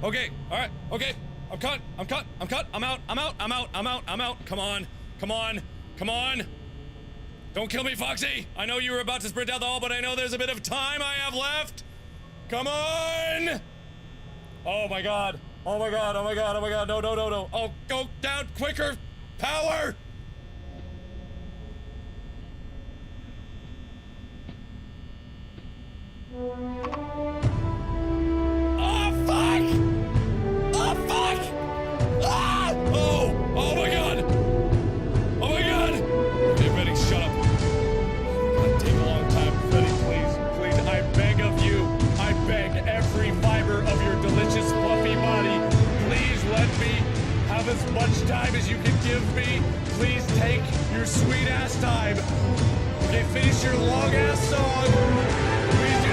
Okay, alright, okay. I'm cut. I'm out. Come on. Don't kill me, Foxy. I know you were about to sprint down the hall, but I know there's a bit of time I have left. Come on! Oh my god. No. Oh, go down quicker. Power! Oh, fuck! Ah! Oh my god! Okay, Betty, shut up. It'll take a long time. Betty, please, I beg of you. I beg every fiber of your delicious, fluffy body. Please let me have as much time as you can give me. Please take your sweet ass time. Okay, finish your long ass song. Please